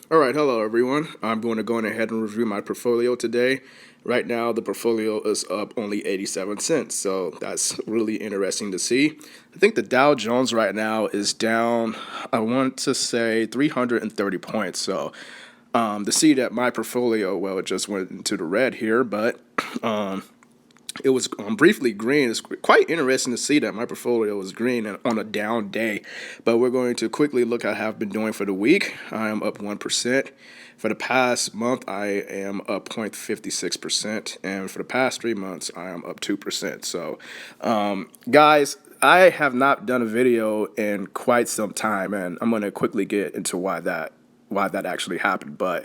All right, hello everyone. I'm going to go ahead and review my portfolio today. Right now, the portfolio is up only 87 cents, so that's really interesting to see. I think the Dow Jones right now is down, I want to say 330 points. So to see that my portfolio, well, it just went into the red here, but it was briefly green. It's quite interesting to see that my portfolio was green and on a down day. But we're going to quickly look at how I've been doing for the week. I am up 1%. For the past month, I am up 0.56%. And for the past 3 months, I am up 2%. So, guys, I have not done a video in quite some time, and I'm going to quickly get into why that actually happened. But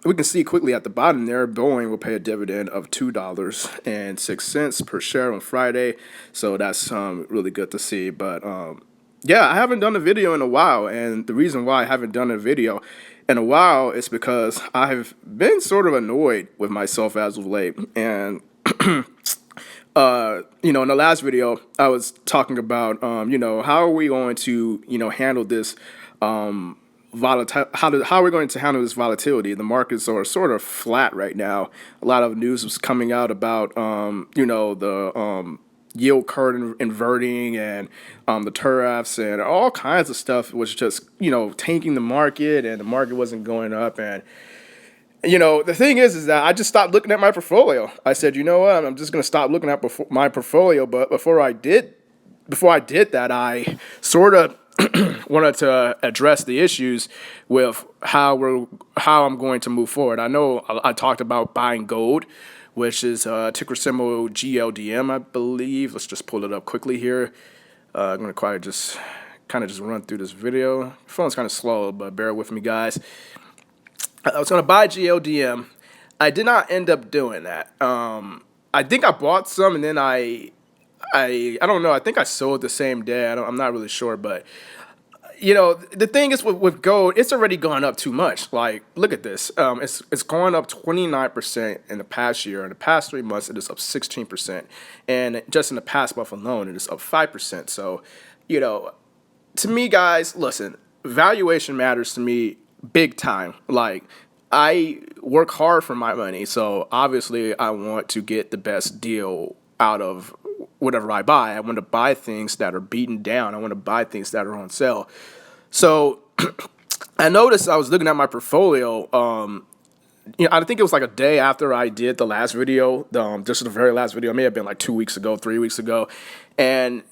we can see quickly at the bottom there, Boeing will pay a dividend of $2.06 per share on Friday. So that's really good to see. But yeah, I haven't done a video in a while. And the reason why I haven't done a video in a while is because I've been sort of annoyed with myself as of late. And in the last video, I was talking about, how are we going to, handle this volatile, how are we going to handle this volatility? The markets are sort of flat right now. A lot of news was coming out about, the yield curve inverting and the tariffs and all kinds of stuff was just, tanking the market, and the market wasn't going up. And the thing is that I just stopped looking at my portfolio. I said, you know what, I'm just going to stop looking at my portfolio. But before I did that, I sort of wanted to address the issues with how I'm going to move forward. I know I talked about buying gold, which is ticker symbol GLDM, I believe. Let's just pull it up quickly here. I'm going to just run through this video. Phone's kind of slow, but bear with me, guys. I was going to buy GLDM. I did not end up doing that. I think I bought some, and then I don't know. I think I sold the same day. I'm not really sure, but the thing is with gold, it's already gone up too much. Like, look at this. It's gone up 29% in the past year. In the past 3 months, it is up 16%, and just in the past month alone, it is up 5%. So, to me, guys, listen, valuation matters to me big time. Like, I work hard for my money, so obviously I want to get the best deal out of whatever I buy. I want to buy things that are beaten down. I want to buy things that are on sale. So I noticed I was looking at my portfolio. I think it was like a day after I did the last video. This is the very last video. It may have been like 2 weeks ago, 3 weeks ago, and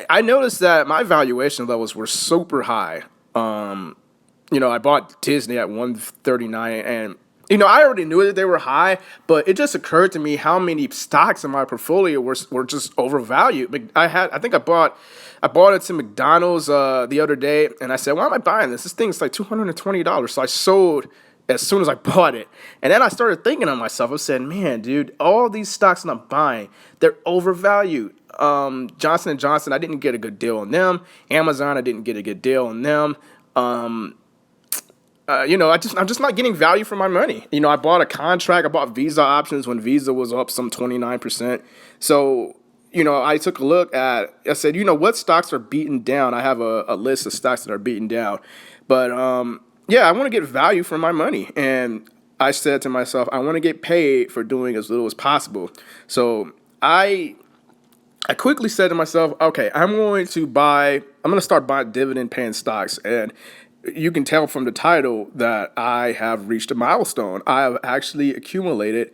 I noticed that my valuation levels were super high. I bought Disney at 139, and I already knew that they were high, but it just occurred to me how many stocks in my portfolio were just overvalued. I think I bought into McDonald's the other day, and I said, why am I buying this? This thing's like $220. So I sold as soon as I bought it. And then I started thinking to myself, I said, man, dude, all these stocks that I'm buying, they're overvalued. Johnson & Johnson, I didn't get a good deal on them. Amazon, I didn't get a good deal on them. I'm just not getting value for my money. I bought a contract. I bought Visa options when Visa was up some 29%. So, I took a look at, I said, what stocks are beaten down? I have a list of stocks that are beaten down. But, yeah, I want to get value for my money. And I said to myself, I want to get paid for doing as little as possible. So I quickly said to myself, okay, I'm going to start buying dividend paying stocks. And you can tell from the title that I have reached a milestone. I have actually accumulated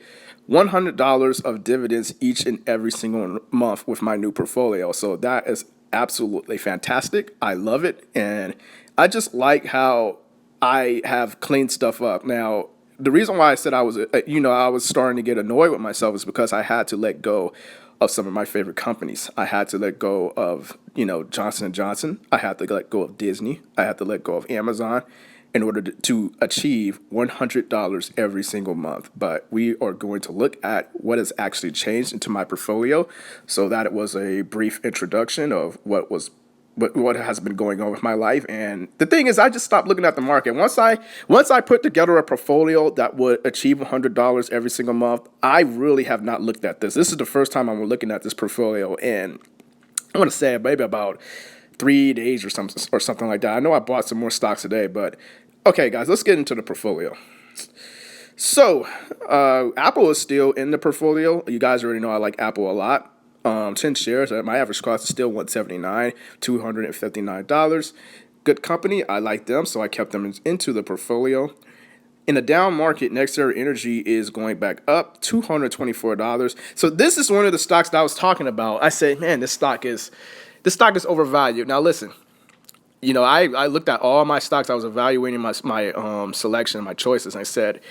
$100 of dividends each and every single month with my new portfolio. So that is absolutely fantastic. I love it. And I just like how I have cleaned stuff up. Now, the reason why I said I was starting to get annoyed with myself is because I had to let go of some of my favorite companies. I had to let go of, Johnson & Johnson. I had to let go of Disney. I had to let go of Amazon in order to achieve $100 every single month. But we are going to look at what has actually changed into my portfolio. So that it was a brief introduction of what has been going on with my life. And the thing is, I just stopped looking at the market. Once I put together a portfolio that would achieve $100 every single month, I really have not looked at this. This is the first time I'm looking at this portfolio, and I want to say maybe about 3 days or something like that. I know I bought some more stocks today, but Okay, guys, let's get into the portfolio. So, Apple is still in the portfolio. You guys already know I like Apple a lot. 10 shares. My average cost is still 179, $259. Good company. I like them, so I kept them into the portfolio. In a down market, NextEra Energy is going back up $224. So this is one of the stocks that I was talking about. I said, man, this stock is overvalued. Now listen, I looked at all my stocks. I was evaluating my selection, my choices, and I said,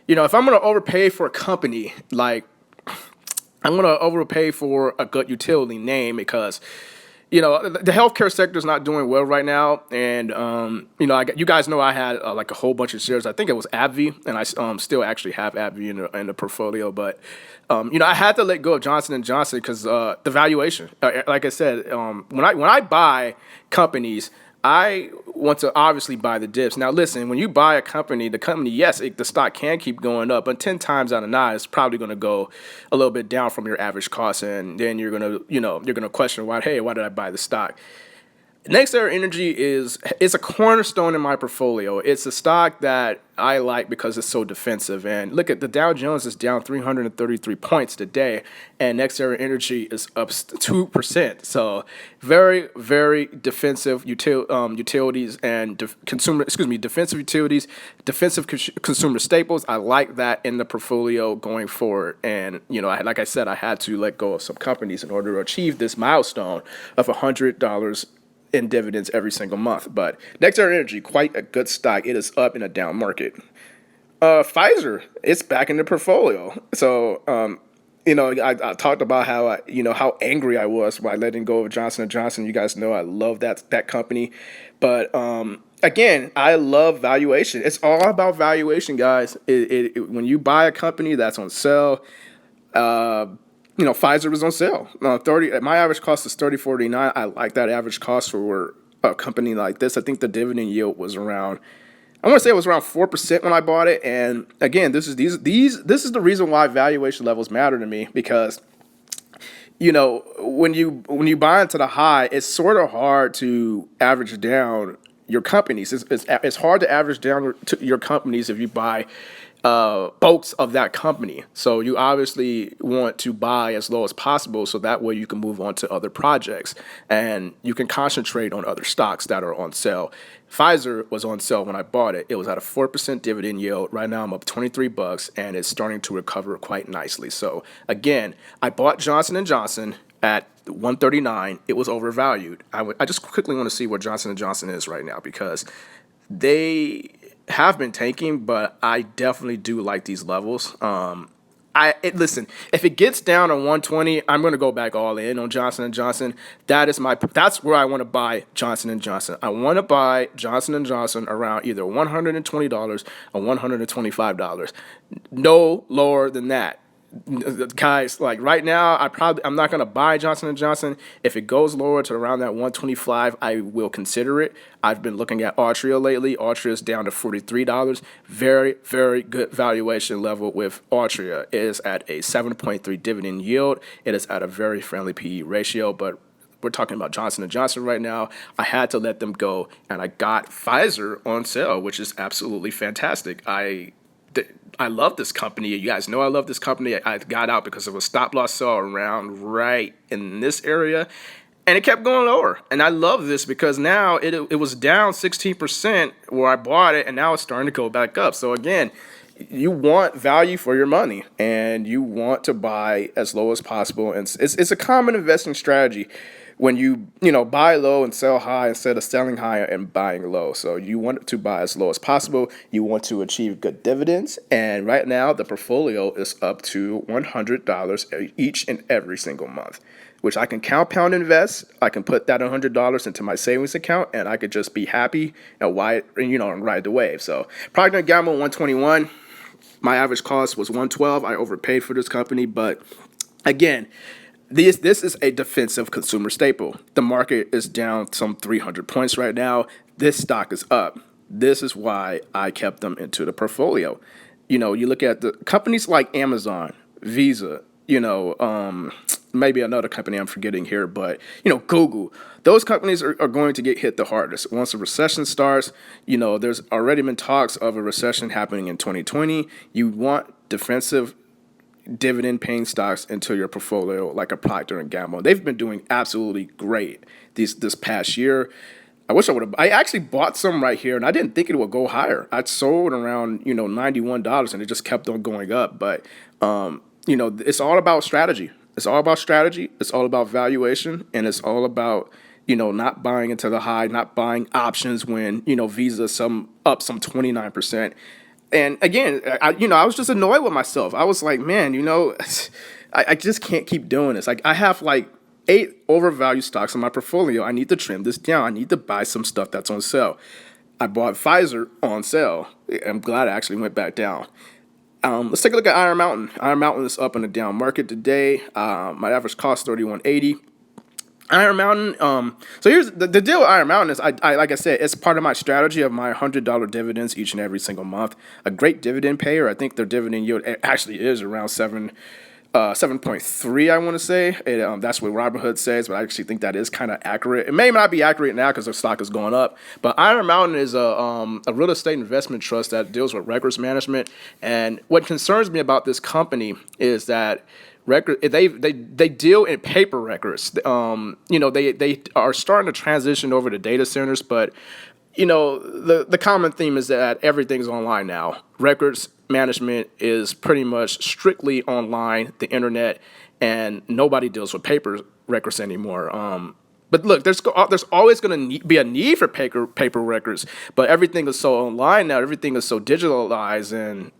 if I'm going to overpay for a company, like I'm going to overpay for a good utility name because the healthcare sector is not doing well right now, and you guys know I had like a whole bunch of shares. I think it was AbbVie, and I still actually have AbbVie in the portfolio. But I had to let go of Johnson and Johnson because the valuation. Like I said, when I buy companies, I want to obviously buy the dips. Now, listen, when you buy a company, yes, the stock can keep going up, but 10 times out of 9, it's probably going to go a little bit down from your average cost, and then you're going to, you're going to question why did I buy the stock? NextEra Energy is a cornerstone in my portfolio. It's a stock that I like because it's so defensive. And look at the Dow Jones is down 333 points today, and NextEra Energy is up 2%. So very, very defensive utilities and defensive utilities, defensive consumer staples. I like that in the portfolio going forward. And like I said, I had to let go of some companies in order to achieve this milestone of $100 in dividends every single month. But NextEra Energy, quite a good stock. It is up in a down market. Pfizer, it's back in the portfolio. So, I talked about how angry I was by letting go of Johnson & Johnson. You guys know I love that company. But again, I love valuation. It's all about valuation, guys. When you buy a company that's on sale, Pfizer was on sale. 30. My average cost is 30.49. I like that average cost for a company like this. I think the dividend yield was around. I want to say it was around 4% when I bought it. And again, this is the reason why valuation levels matter to me because when you buy into the high, it's sort of hard to average down your companies. It's hard to average down your companies if you buy bulks of that company. So you obviously want to buy as low as possible so that way you can move on to other projects and you can concentrate on other stocks that are on sale. Pfizer was on sale when I bought it. It was at a 4% dividend yield. Right now I'm up $23 and it's starting to recover quite nicely. So again, I bought Johnson & Johnson at 139. It was overvalued. I just quickly want to see where Johnson & Johnson is right now because they have been tanking, but I definitely do like these levels. Listen, if it gets down to 120, I'm going to go back all in on Johnson & Johnson. That's where I want to buy Johnson & Johnson. I want to buy Johnson & Johnson around either $120 or $125. No lower than that. Guys, like right now, I'm not gonna buy Johnson & Johnson. If it goes lower to around that 125, I will consider it. I've been looking at Altria lately. Altria is down to $43. Very, very good valuation level with Altria. It is at a 7.3 dividend yield. It is at a very friendly PE ratio, but we're talking about Johnson & Johnson right now. I had to let them go, and I got Pfizer on sale, which is absolutely fantastic. I love this company. You guys know I love this company. I got out because of a stop loss sell around right in this area, and it kept going lower. And I love this because now it was down 16% where I bought it, and now it's starting to go back up. So again, you want value for your money, and you want to buy as low as possible. And it's a common investing strategy when you buy low and sell high instead of selling high and buying low. So you want to buy as low as possible. You want to achieve good dividends. And right now the portfolio is up to $100 each and every single month, which I can compound invest. I can put that $100 into my savings account and I could just be happy and ride the wave. So Procter & Gamble 121. My average cost was 112. I overpaid for this company, but again, this is a defensive consumer staple. The market is down some 300 points right now. This stock is up. This is why I kept them into the portfolio. You look at the companies like Amazon, Visa, maybe another company I'm forgetting here, but Google. Those companies are going to get hit the hardest once a recession starts. There's already been talks of a recession happening in 2020. You want defensive dividend paying stocks into your portfolio like a Procter and Gamble. They've been doing absolutely great this past year. I wish I would have. I actually bought some right here, and I didn't think it would go higher. I sold around $91, and it just kept on going up. But it's all about strategy. It's all about strategy. It's all about valuation, and it's all about not buying into the high, not buying options when Visa up some 29%. And again, I was just annoyed with myself. I was like, man, I just can't keep doing this. Like I have like 8 overvalued stocks in my portfolio. I need to trim this down. I need to buy some stuff that's on sale. I bought Pfizer on sale. I'm glad I actually went back down. Let's take a look at Iron Mountain. Iron Mountain is up in a down market today. My average cost $31.80. Iron Mountain. So here's the deal with Iron Mountain is I like I said, it's part of my strategy of my $100 dividends each and every single month. A great dividend payer. I think their dividend yield actually is around 7.3. I want to say that's what Robinhood says, but I actually think that is kind of accurate. It may not be accurate now because their stock is going up. But Iron Mountain is a real estate investment trust that deals with records management. And what concerns me about this company is that they deal in paper records. They are starting to transition over to data centers, but the common theme is that everything's online now. Records management is pretty much strictly online, the internet, and nobody deals with paper records anymore. But look, there's always going to be a need for paper records, but everything is so online now. Everything is so digitalized, and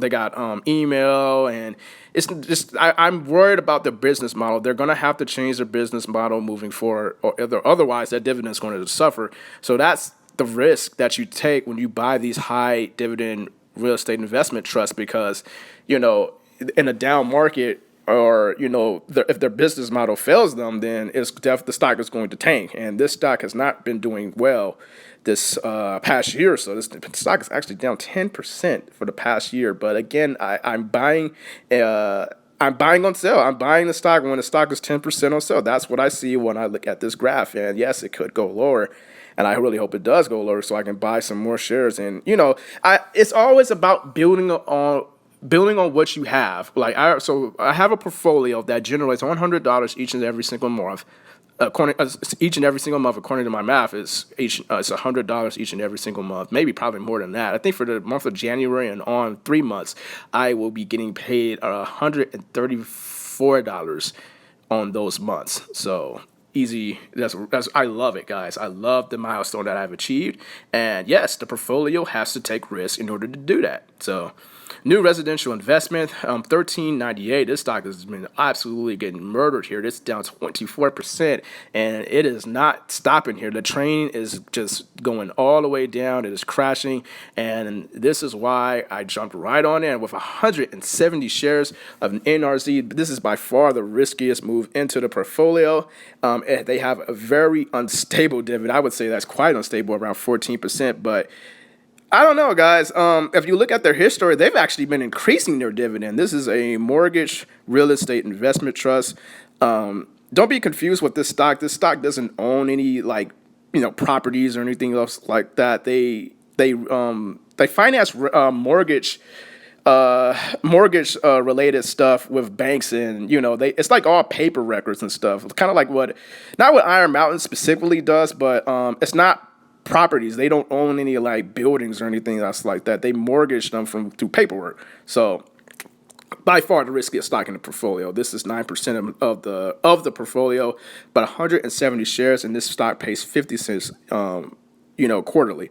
they got email, and it's just I'm worried about their business model. They're going to have to change their business model moving forward, or otherwise that dividend is going to suffer. So that's the risk that you take when you buy these high dividend real estate investment trusts, because in a down market, or if their business model fails them, then the stock is going to tank. And this stock has not been doing well this past year or so. This stock is actually down 10% for the past year. But again, I'm buying on sale. I'm buying the stock when the stock is 10% on sale. That's what I see when I look at this graph. And yes, it could go lower, and I really hope it does go lower so I can buy some more shares. And it's always about building on what you have. Like I have a portfolio that generates $100 each and every single month. Each and every single month, according to my math, it's $100 each and every single month. Maybe probably more than that. I think for the month of January and on 3 months, I will be getting paid $134 on those months. So easy. That's I love it, guys. I love the milestone that I've achieved. And yes, the portfolio has to take risk in order to do that. So new residential investment, $13.98. This stock has been absolutely getting murdered here. It's down 24%, and it is not stopping here. The train is just going all the way down. It is crashing, and this is why I jumped right on in with 170 shares of NRZ. This is by far the riskiest move into the portfolio. They have a very unstable dividend. I would say that's quite unstable, around 14%, but I don't know, guys. If you look at their history, they've actually been increasing their dividend. This is a mortgage real estate investment trust. Don't be confused with this stock. This stock doesn't own any properties or anything else like that. They finance mortgage related stuff with banks, and it's like all paper records and stuff. Kind of like not what Iron Mountain specifically does, but it's not properties. They don't own any buildings or anything else like that. They mortgage them through paperwork. So by far the riskiest stock in the portfolio. This is 9% of the portfolio, but 170 shares, and this stock pays 50 cents quarterly.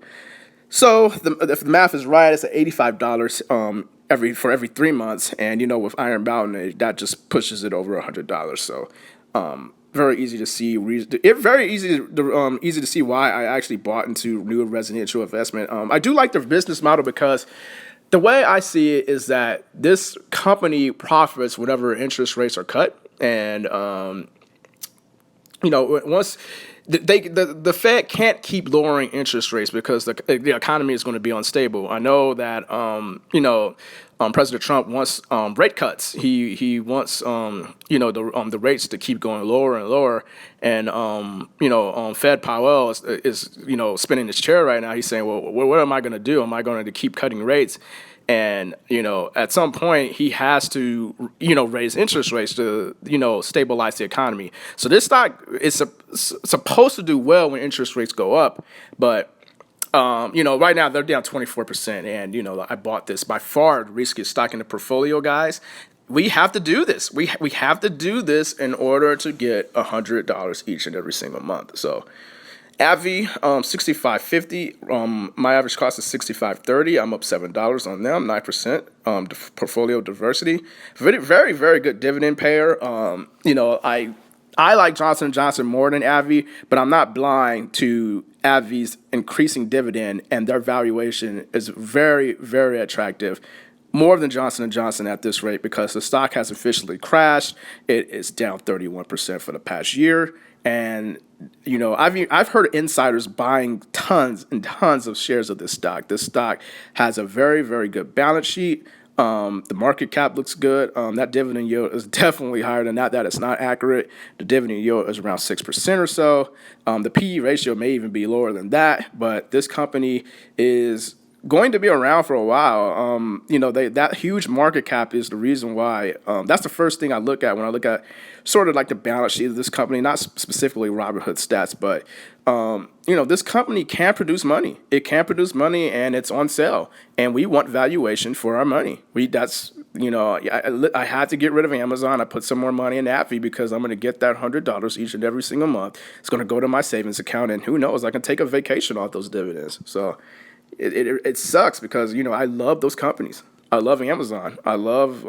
So if the math is right, it's at $85 for every 3 months, and with Iron Mountain, that just pushes it over $100. So very easy to see. Easy to see why I actually bought into new residential investment. I do like their business model, because the way I see it is that this company profits whenever interest rates are cut, and once the Fed can't keep lowering interest rates because the economy is going to be unstable. I know that President Trump wants rate cuts. He wants the rates to keep going lower and lower. And Fed Powell is spinning his chair right now. He's saying, well, what am I going to do? Am I going to keep cutting rates? And, at some point he has to, raise interest rates to, stabilize the economy. So this stock is supposed to do well when interest rates go up. But, right now they're down 24%. And, I bought this by far the riskiest stock in the portfolio, guys. We have to do this. We have to do this in order to get $100 each and every single month. So, AbbVie, 65.50. My average cost is 65.30. I'm up $7 on them, 9%. Portfolio diversity. Very, very, very good dividend payer. I like Johnson & Johnson more than AbbVie, but I'm not blind to AbbVie's increasing dividend, and their valuation is very, very attractive. More than Johnson & Johnson at this rate because the stock has officially crashed. It is down 31% for the past year. And, I've heard insiders buying tons and tons of shares of this stock. This stock has a very, very good balance sheet. The market cap looks good. That dividend yield is definitely higher than that. That is not accurate. The dividend yield is around 6% or so. The PE ratio may even be lower than that. But this company is going to be around for a while. That huge market cap is the reason why. That's the first thing I look at when I look at sort of like the balance sheet of this company, not specifically Robinhood stats, but this company can produce money. It can produce money, and it's on sale. And we want valuation for our money. I had to get rid of Amazon. I put some more money in AbbVie because I'm going to get that $100 each and every single month. It's going to go to my savings account, and who knows, I can take a vacation off those dividends. So. It sucks because, I love those companies. I love Amazon. I love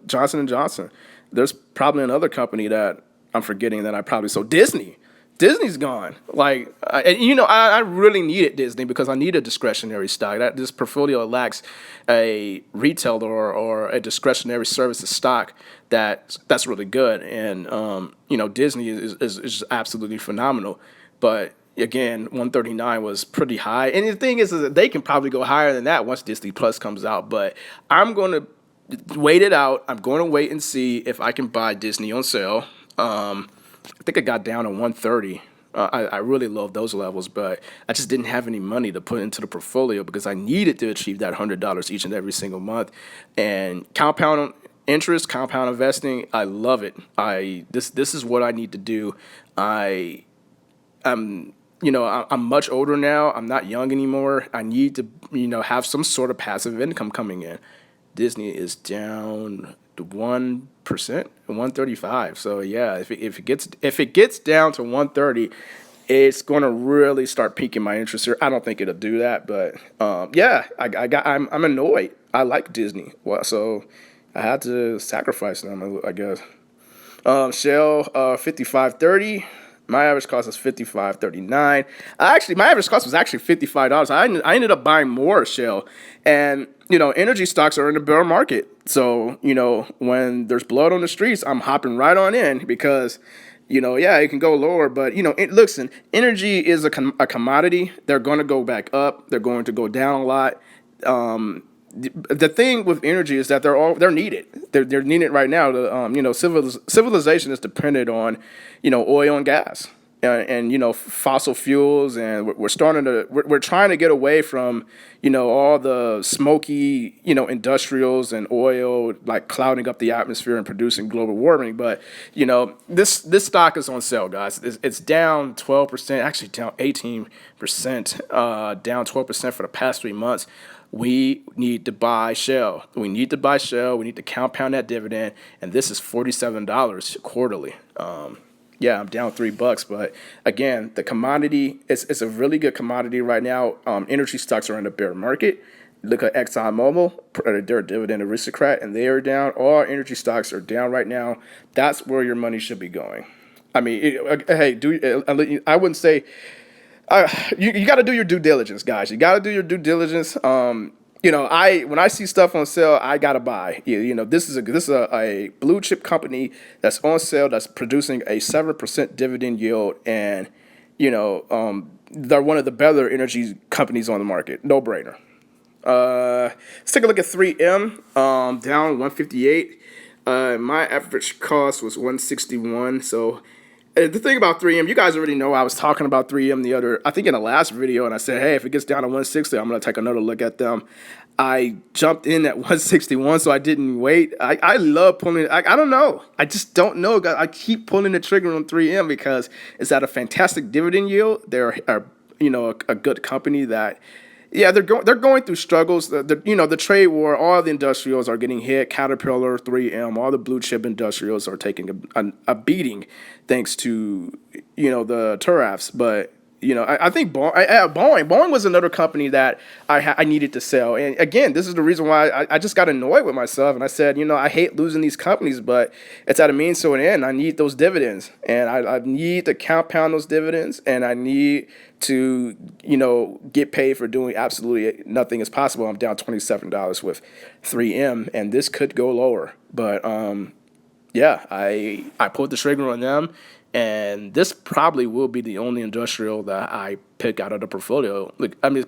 Johnson & Johnson. There's probably another company that I'm forgetting that I probably sold. Disney. Disney's gone. I really needed Disney because I need a discretionary stock. This portfolio lacks a retail or a discretionary services stock that's really good. And, Disney is absolutely phenomenal. But again, 139 was pretty high. And the thing is that they can probably go higher than that once Disney Plus comes out. But I'm going to wait it out. I'm going to wait and see if I can buy Disney on sale. I think it got down to 130. I really love those levels, but I just didn't have any money to put into the portfolio because I needed to achieve that $100 each and every single month. And compound interest, compound investing, I love it. This is what I need to do. I'm much older now. I'm not young anymore. I need to, have some sort of passive income coming in. Disney is down to 1%, 135. So yeah, if it gets down to 130, it's going to really start piquing my interest here. I don't think it'll do that, but I'm annoyed. I like Disney, so I had to sacrifice them, I guess. Shell 55.30. My average cost is $55.39. My average cost was actually $55. I ended up buying more Shell. And, energy stocks are in the bear market. So, when there's blood on the streets, I'm hopping right on in because, it can go lower. But, listen, energy is a commodity. They're going to go back up. They're going to go down a lot. The thing with energy is that they're needed. They're needed right now. Civilization is dependent on, oil and gas, and fossil fuels, and we're trying to get away from, all the smoky, industrials and oil like clouding up the atmosphere and producing global warming. But this stock is on sale, guys. It's down 12%, actually down 18%, down 12% for the past 3 months. We need to buy Shell. We need to compound that dividend, and this is $47 quarterly. I'm down $3, but again, the commodity it's a really good commodity right now. Energy stocks are in the bear market. Look at ExxonMobil; they're a dividend aristocrat, and they are down. All energy stocks are down right now. That's where your money should be going. I mean, I wouldn't say. You got to do your due diligence, guys. You got to do your due diligence. When I see stuff on sale, I gotta buy. This is a blue chip company that's on sale that's producing a 7% dividend yield, and they're one of the better energy companies on the market. No brainer. Let's take a look at 3M. Down 158. My average cost was 161. So the thing about 3M, you guys already know I was talking about 3M I think in the last video, and I said, hey, if it gets down to 160, I'm going to take another look at them. I jumped in at 161, so I didn't wait. I love pulling. I don't know. I just don't know. I keep pulling the trigger on 3M because it's at a fantastic dividend yield. They're a good company that. Yeah, they're going through struggles. The trade war, all the industrials are getting hit. Caterpillar, 3M, all the blue chip industrials are taking a beating, thanks to the tariffs. But I think Boeing was another company that I needed to sell. And again, this is the reason why I just got annoyed with myself, and I said, I hate losing these companies, but it's at a means to an end. I need those dividends, and I need to compound those dividends, and I need to get paid for doing absolutely nothing as possible. I'm down $27 with 3M, and this could go lower, but yeah, I pulled the trigger on them. And this probably will be the only industrial that I pick out of the portfolio.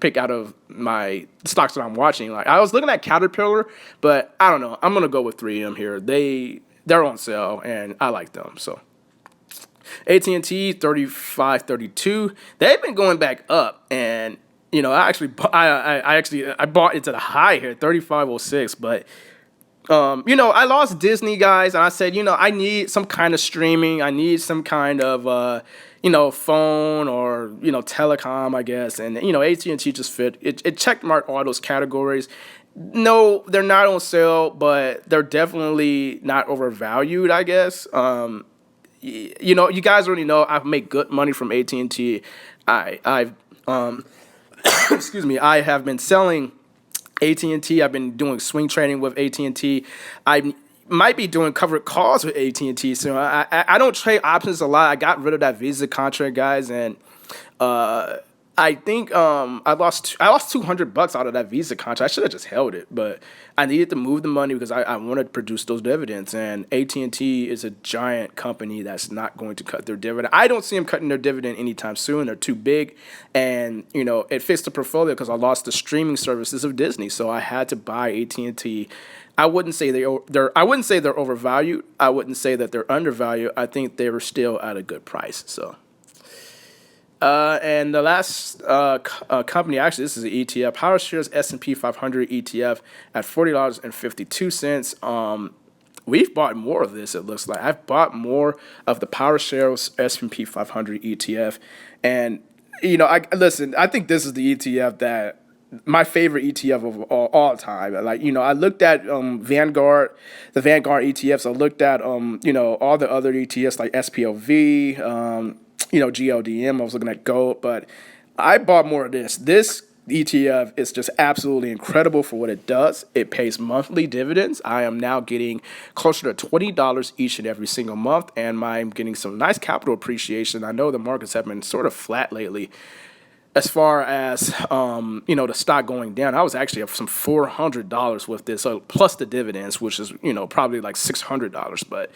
Pick out of my stocks that I'm watching. Like, I was looking at Caterpillar, but I don't know. I'm gonna go with 3M here. They're on sale, and I like them. So AT&T 35.32. They've been going back up, and I bought into the high here 35.06, but. I lost Disney, guys, and I said, I need some kind of streaming. I need some kind of, phone or, telecom, I guess. And, AT&T just fit. It checked marked all those categories. No, they're not on sale, but they're definitely not overvalued, I guess. You guys already know I've made good money from AT&T. I've excuse me, I have been selling AT&T. I've been doing swing trading with AT&T. I might be doing covered calls with AT&T. So I don't trade options a lot. I got rid of that Visa contract, guys, and I think I lost $200 out of that Visa contract. I should have just held it, but I needed to move the money because I wanted to produce those dividends. And AT&T is a giant company that's not going to cut their dividend. I don't see them cutting their dividend anytime soon. They're too big, and it fits the portfolio because I lost the streaming services of Disney, so I had to buy AT&T. I wouldn't say I wouldn't say they're overvalued. I wouldn't say that they're undervalued. I think they were still at a good price. So. And the last company, actually, this is an ETF, PowerShares S&P 500 ETF at $40.52. We've bought more of this, it looks like. I've bought more of the PowerShares S&P 500 ETF. And, I think this is the ETF that my favorite ETF of all time. Like, I looked at Vanguard, the Vanguard ETFs. I looked at, all the other ETFs like SPLV, GLDM. I was looking at gold, but I bought more of this. This ETF is just absolutely incredible for what it does. It pays monthly dividends. I am now getting closer to $20 each and every single month, and I'm getting some nice capital appreciation. I know the markets have been sort of flat lately as far as, the stock going down. I was actually up some $400 with this, plus the dividends, which is, probably like $600. But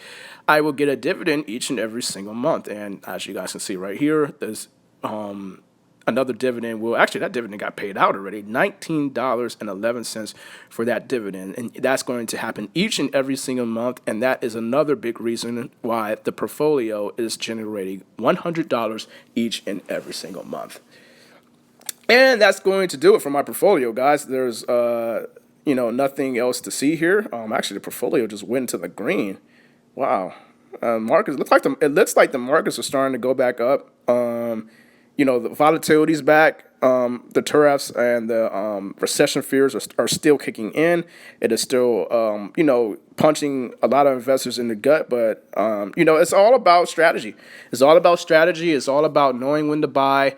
I will get a dividend each and every single month. And as you guys can see right here, there's another dividend. Well, actually, that dividend got paid out already, $19.11 for that dividend. And that's going to happen each and every single month. And that is another big reason why the portfolio is generating $100 each and every single month. And that's going to do it for my portfolio, guys. There's, nothing else to see here. Actually, the portfolio just went to the green. Wow. Markets it looks like the markets are starting to go back up. The volatility's back. The tariffs and the recession fears are still kicking in. It is still, punching a lot of investors in the gut. But, it's all about strategy. It's all about strategy. It's all about knowing when to buy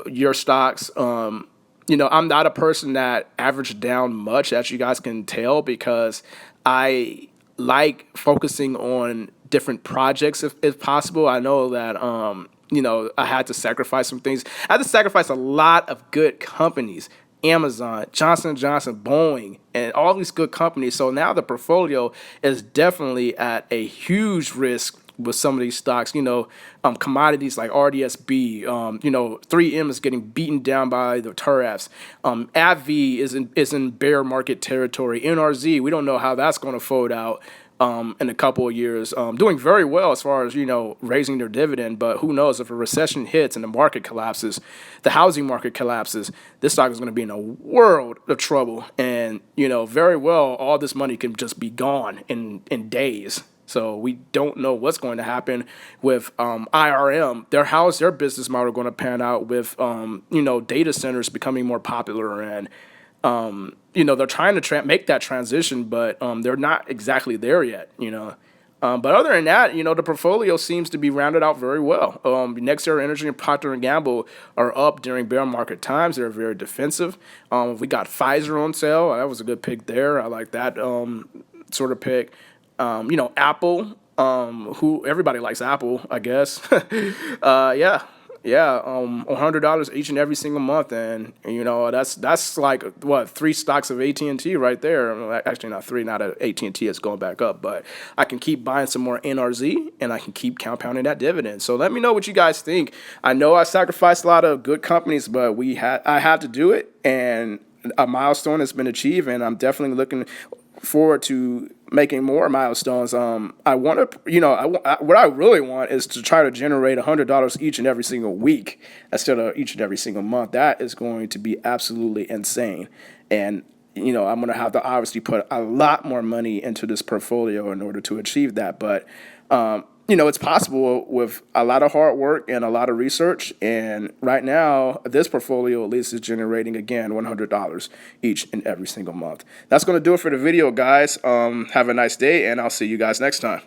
your stocks. I'm not a person that averaged down much, as you guys can tell, because I like focusing on different projects if possible. I know that, I had to sacrifice some things. I had to sacrifice a lot of good companies, Amazon, Johnson & Johnson, Boeing, and all these good companies. So now the portfolio is definitely at a huge risk with some of these stocks. Commodities like RDSB. 3M is getting beaten down by the tariffs. AbbVie is in bear market territory. NRZ, we don't know how that's going to fold out in a couple of years. Doing very well as far as, raising their dividend, but who knows if a recession hits and the market collapses, the housing market collapses, this stock is going to be in a world of trouble. And, very well, all this money can just be gone in days. So we don't know what's going to happen with IRM. How's their business model going to pan out with, data centers becoming more popular, and they're trying to make that transition, but they're not exactly there yet. But other than that, the portfolio seems to be rounded out very well. NextEra Energy and Procter and Gamble are up during bear market times. They're very defensive. We got Pfizer on sale. That was a good pick there. I like that sort of pick. Apple. Who everybody likes Apple, I guess. Yeah. Yeah, $100 each and every single month, and that's like what, 3 stocks of AT&T right there. Well, actually, not 3. Not AT&T. It's going back up, but I can keep buying some more NRZ, and I can keep compounding that dividend. So let me know what you guys think. I know I sacrificed a lot of good companies, but I had to do it, and a milestone has been achieved, and I'm definitely looking forward to making more milestones. I want to, what I really want is to try to generate $100 each and every single week instead of each and every single month. That is going to be absolutely insane. And, I'm going to have to obviously put a lot more money into this portfolio in order to achieve that. But, it's possible with a lot of hard work and a lot of research. And right now, this portfolio at least is generating, again, $100 each and every single month. That's going to do it for the video, guys. Have a nice day, and I'll see you guys next time.